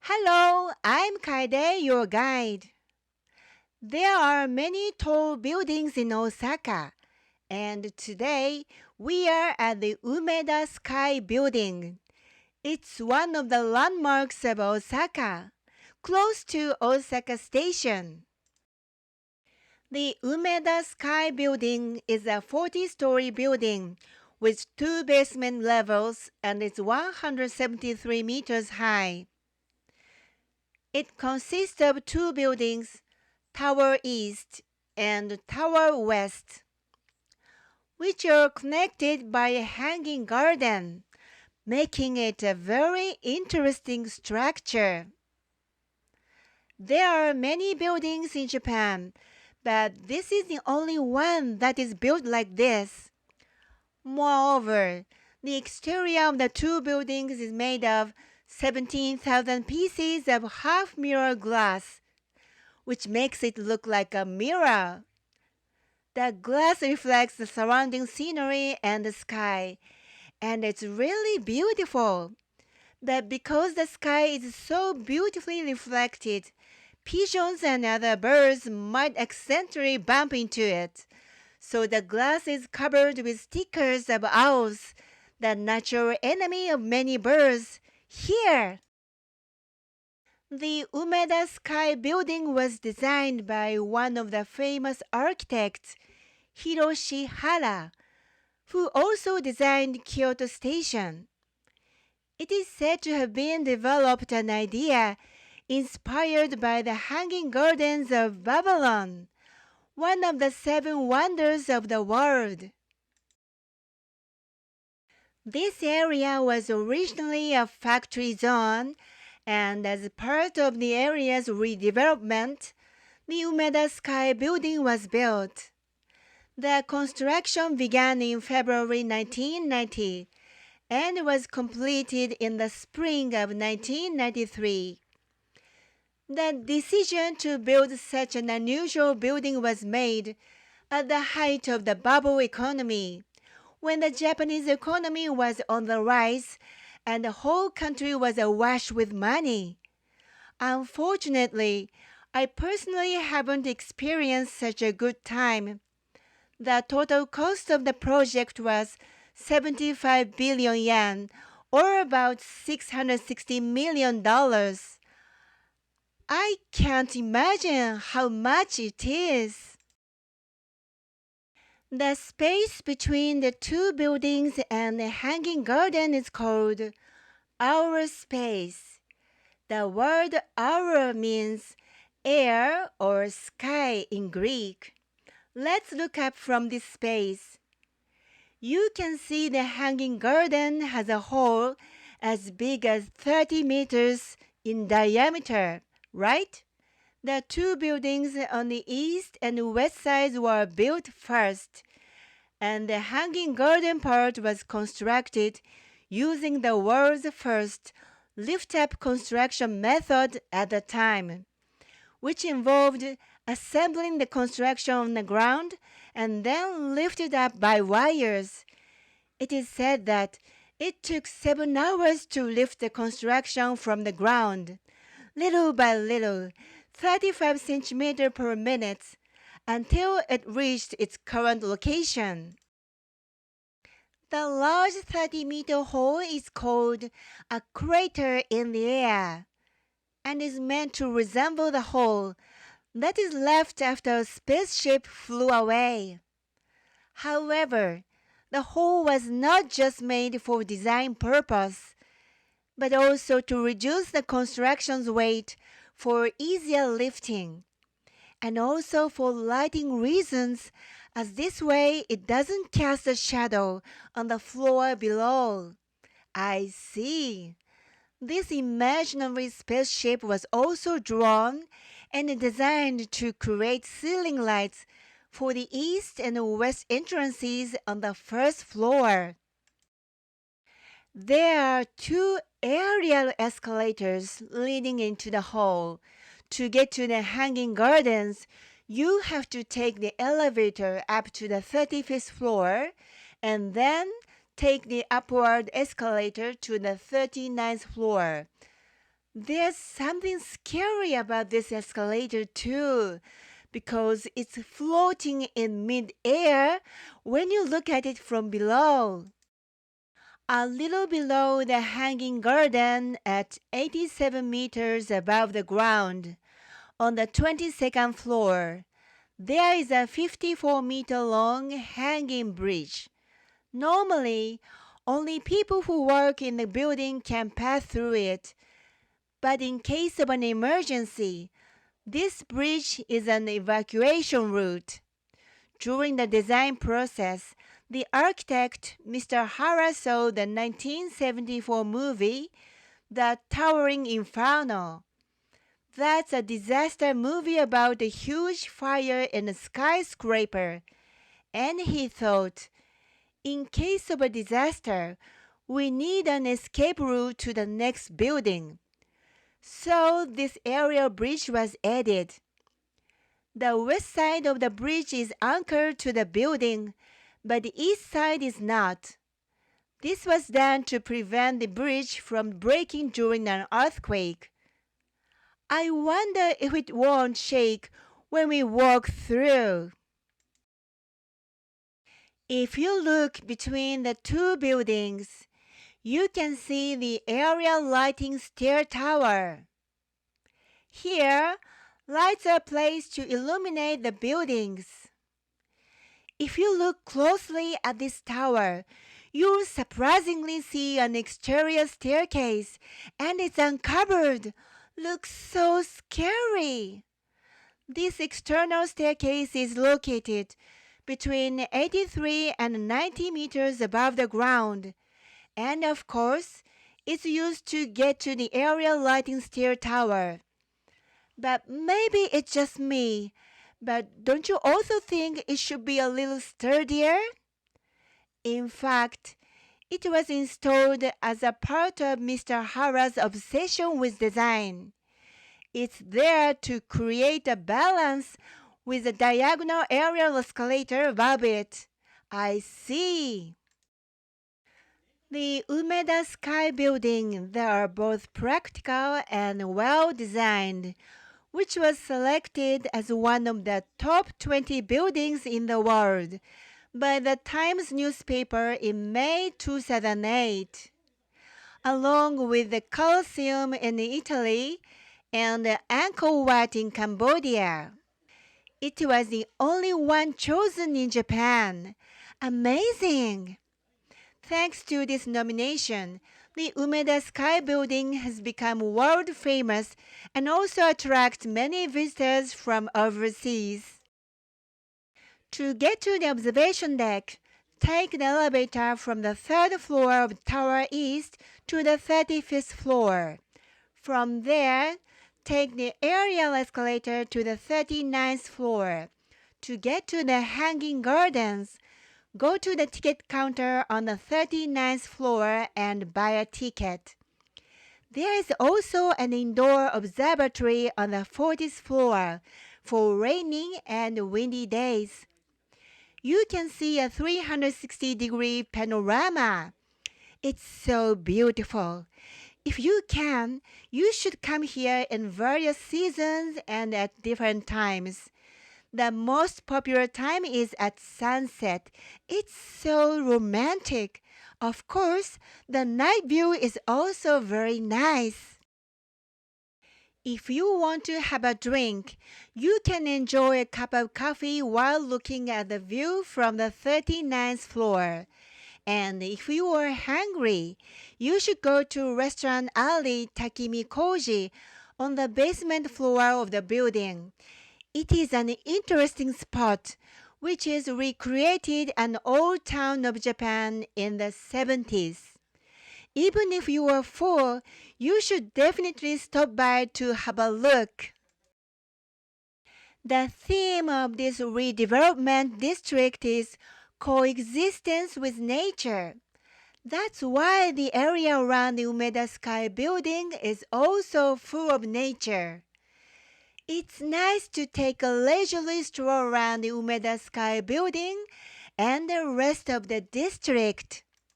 Hello, I'm Caede, your guide. There are many tall buildings in Osaka, and today we are at the Umeda Sky Building. It's one of the landmarks of Osaka, close to Osaka Station. The Umeda Sky Building is a 40-story building with two basement levels and it's 173 meters high. It consists of two buildings, Tower East and Tower West, which are connected by a hanging garden, making it a very interesting structure. There are many buildings in Japan, but this is the only one that is built like this. Moreover, the exterior of the two buildings is made of 17,000 pieces of half-mirror glass, which makes it look like a mirror. The glass reflects the surrounding scenery and the sky, and it's really beautiful. But because the sky is so beautifully reflected, pigeons and other birds might accidentally bump into it. So the glass is covered with stickers of owls, the natural enemy of many birds. Here! The Umeda Sky Building was designed by one of the famous architects, Hiroshi Hara, who also designed Kyoto Station. It is said to have been developed an idea inspired by the Hanging Gardens of Babylon, one of the seven wonders of the world. This area was originally a factory zone, and as part of the area's redevelopment, the Umeda Sky Building was built. The construction began in February 1990 and was completed in the spring of 1993. The decision to build such an unusual building was made at the height of the bubble economy, when the Japanese economy was on the rise and the whole country was awash with money. Unfortunately, I personally haven't experienced such a good time. The total cost of the project was 75 billion yen, or about $660 million. I can't imagine how much it is. The space between the two buildings and the hanging garden is called our space. The word our means air or sky in Greek. Let's look up from this space. You can see the hanging garden has a hole as big as 30 meters in diameter, right? The two buildings on the east and west sides were built first, and the hanging garden part was constructed using the world's first lift-up construction method at the time, which involved assembling the construction on the ground and then lifted up by wires. It is said that it took 7 hours to lift the construction from the ground, little by little, 35 centimeters per minute, until it reached its current location. The large 30-meter hole is called a crater in the air and is meant to resemble the hole that is left after a spaceship flew away. However, the hole was not just made for design purpose, but also to reduce the construction's weight for easier lifting, and also for lighting reasons, as this way it doesn't cast a shadow on the floor below. I see. This imaginary spaceship was also drawn and designed to create ceiling lights for the east and west entrances on the first floor. There are two aerial escalators leading into the hall. To get to the hanging gardens, you have to take the elevator up to the 35th floor and then take the upward escalator to the 39th floor. There's something scary about this escalator too, because it's floating in mid-air when you look at it from below. A little below the hanging garden at 87 meters above the ground, on the 22nd floor, there is a 54-meter-long hanging bridge. Normally, only people who work in the building can pass through it, but in case of an emergency, this bridge is an evacuation route. During the design process, the architect, Mr. Hara, saw the 1974 movie, The Towering Inferno. That's a disaster movie about a huge fire in a skyscraper. And he thought, in case of a disaster, we need an escape route to the next building. So this aerial bridge was added. The west side of the bridge is anchored to the building, but the east side is not. This was done to prevent the bridge from breaking during an earthquake. I wonder if it won't shake when we walk through. If you look between the two buildings, you can see the area lighting stair tower. Here, lights are placed to illuminate the buildings. If you look closely at this tower, you'll surprisingly see an exterior staircase, and it's uncovered. Looks so scary. This external staircase is located between 83 and 90 meters above the ground, and of course, it's used to get to the area lighting stair tower. But maybe it's just me. But don't you also think it should be a little sturdier? In fact, it was installed as a part of Mr. Hara's obsession with design. It's there to create a balance with a diagonal aerial escalator above it. I see. The Umeda Sky Building, they are both practical and well designed, which was selected as one of the top 20 buildings in the world by the Times newspaper in May 2008, along with the Colosseum in Italy and Angkor Wat in Cambodia. It was the only one chosen in Japan. Amazing! Thanks to this nomination, the Umeda Sky Building has become world famous and also attracts many visitors from overseas. To get to the observation deck, take the elevator from the 3rd floor of Tower East to the 35th floor. From there, take the aerial escalator to the 39th floor. To get to the hanging gardens, go to the ticket counter on the 39th floor and buy a ticket. There is also an indoor observatory on the 40th floor for rainy and windy days. You can see a 360-degree panorama. It's so beautiful. If you can, you should come here in various seasons and at different times. The most popular time is at sunset. It's so romantic. Of course, the night view is also very nice. If you want to have a drink, you can enjoy a cup of coffee while looking at the view from the 39th floor. And if you are hungry, you should go to Restaurant Alley Takimi Koji on the basement floor of the building. It is an interesting spot, which is recreated an old town of Japan in the 70s. Even if you are full, you should definitely stop by to have a look. The theme of this redevelopment district is coexistence with nature. That's why the area around the Umeda Sky Building is also full of nature. It's nice to take a leisurely stroll around the Umeda Sky Building and the rest of the district.